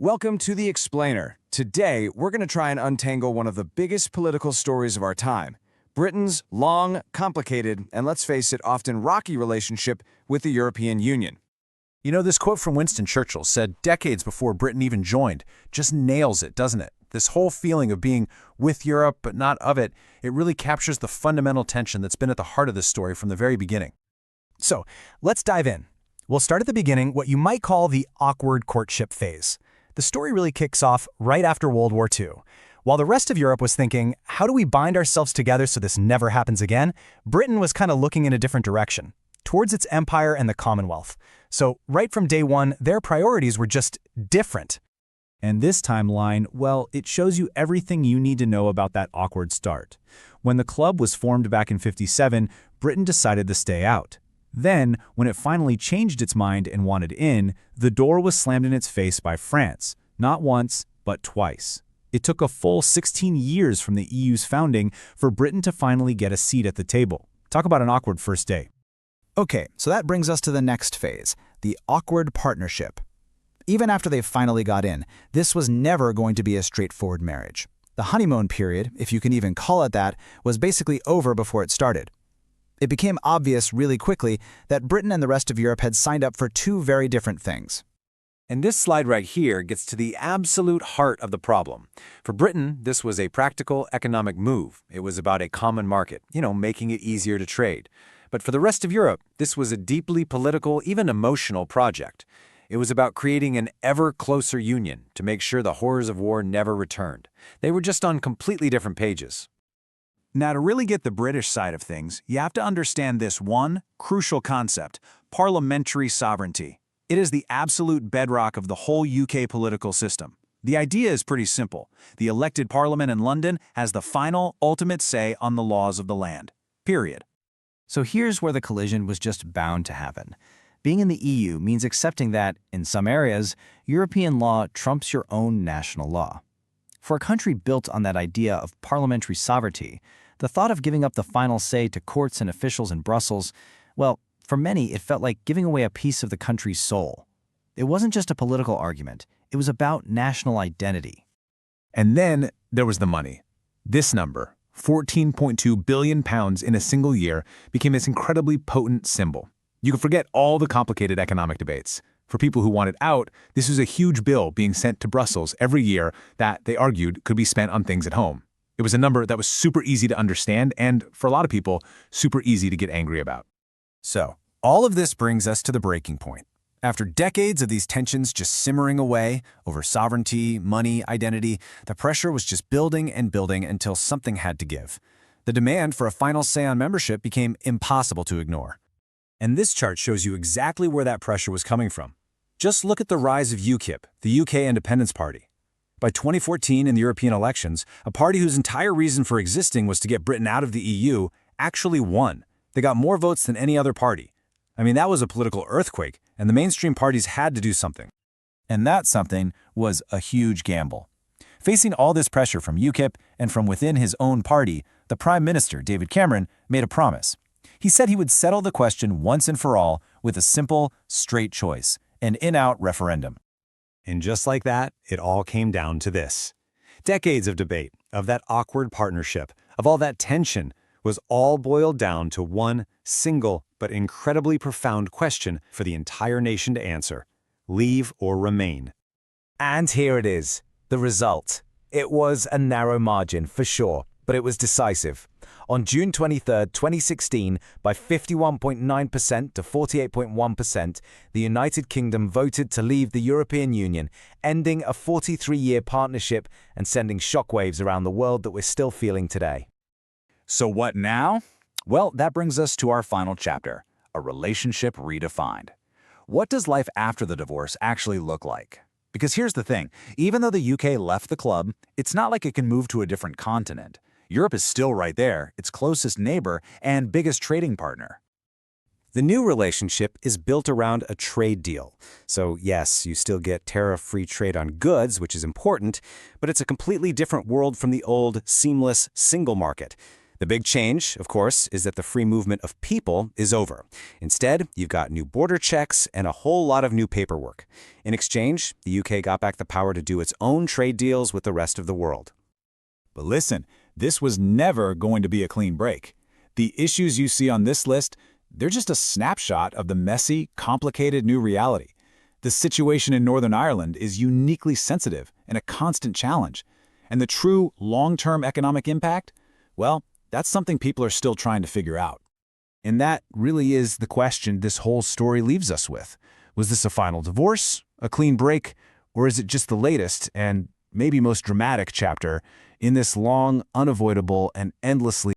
Welcome to The Explainer. Today, we're going to try and untangle one of the biggest political stories of our time, Britain's long, complicated, and let's face it, often rocky relationship with the European Union. You know, this quote from Winston Churchill, said decades before Britain even joined, just nails it, doesn't it? This whole feeling of being with Europe but not of it, it really captures the fundamental tension that's been at the heart of this story from the very beginning. So, let's dive in. We'll start at the beginning, what you might call the awkward courtship phase. The story really kicks off right after World War II. While the rest of Europe was thinking, how do we bind ourselves together so this never happens again? Britain was kind of looking in a different direction, towards its empire and the Commonwealth. So right from day one, their priorities were just different. And this timeline, well, it shows you everything you need to know about that awkward start. When the club was formed back in '57, Britain decided to stay out. Then, when it finally changed its mind and wanted in, the door was slammed in its face by France, not once, but twice. It took a full 16 years from the EU's founding for Britain to finally get a seat at the table. Talk about an awkward first day. Okay, so that brings us to the next phase, the awkward partnership. Even after they finally got in, this was never going to be a straightforward marriage. The honeymoon period, if you can even call it that, was basically over before it started. It became obvious really quickly that Britain and the rest of Europe had signed up for two very different things. And this slide right here gets to the absolute heart of the problem. For Britain, this was a practical economic move. It was about a common market, making it easier to trade. But for the rest of Europe, this was a deeply political, even emotional project. It was about creating an ever closer union to make sure the horrors of war never returned. They were just on completely different pages. Now, to really get the British side of things, you have to understand this one crucial concept, parliamentary sovereignty. It is the absolute bedrock of the whole UK political system. The idea is pretty simple. The elected parliament in London has the final, ultimate say on the laws of the land. Period. So here's where the collision was just bound to happen. Being in the EU means accepting that, in some areas, European law trumps your own national law. For a country built on that idea of parliamentary sovereignty, the thought of giving up the final say to courts and officials in Brussels, well, for many it felt like giving away a piece of the country's soul. It wasn't just a political argument, it was about national identity. And then there was the money. This number, £14.2 billion in a single year, became this incredibly potent symbol. You could forget all the complicated economic debates. For people who wanted out, this was a huge bill being sent to Brussels every year that, they argued, could be spent on things at home. It was a number that was super easy to understand and, for a lot of people, super easy to get angry about. So, all of this brings us to the breaking point. After decades of these tensions just simmering away over sovereignty, money, identity, the pressure was just building and building until something had to give. The demand for a final say on membership became impossible to ignore. And this chart shows you exactly where that pressure was coming from. Just look at the rise of UKIP, the UK Independence Party. By 2014 in the European elections, a party whose entire reason for existing was to get Britain out of the EU actually won. They got more votes than any other party. I mean, that was a political earthquake, and the mainstream parties had to do something. And that something was a huge gamble. Facing all this pressure from UKIP and from within his own party, the Prime Minister, David Cameron, made a promise. He said he would settle the question once and for all with a simple, straight choice, an in-out referendum. And just like that, it all came down to this. Decades of debate, of that awkward partnership, of all that tension, was all boiled down to one single but incredibly profound question for the entire nation to answer: leave or remain. And here it is, the result. It was a narrow margin, for sure, but it was decisive. On June 23, 2016, by 51.9% to 48.1%, the United Kingdom voted to leave the European Union, ending a 43-year partnership and sending shockwaves around the world that we're still feeling today. So what now? Well, that brings us to our final chapter, a relationship redefined. What does life after the divorce actually look like? Because here's the thing, even though the UK left the club, it's not like it can move to a different continent. Europe is still right there, its closest neighbor and biggest trading partner. The new relationship is built around a trade deal. So yes, you still get tariff-free trade on goods, which is important, but it's a completely different world from the old, seamless, single market. The big change, of course, is that the free movement of people is over. Instead, you've got new border checks and a whole lot of new paperwork. In exchange, the UK got back the power to do its own trade deals with the rest of the world. But listen, this was never going to be a clean break. The issues you see on this list, they're just a snapshot of the messy, complicated new reality. The situation in Northern Ireland is uniquely sensitive and a constant challenge. And the true long-term economic impact? Well, that's something people are still trying to figure out. And that really is the question this whole story leaves us with. Was this a final divorce, a clean break, or is it just the latest and maybe most dramatic chapter in this long, unavoidable, and endlessly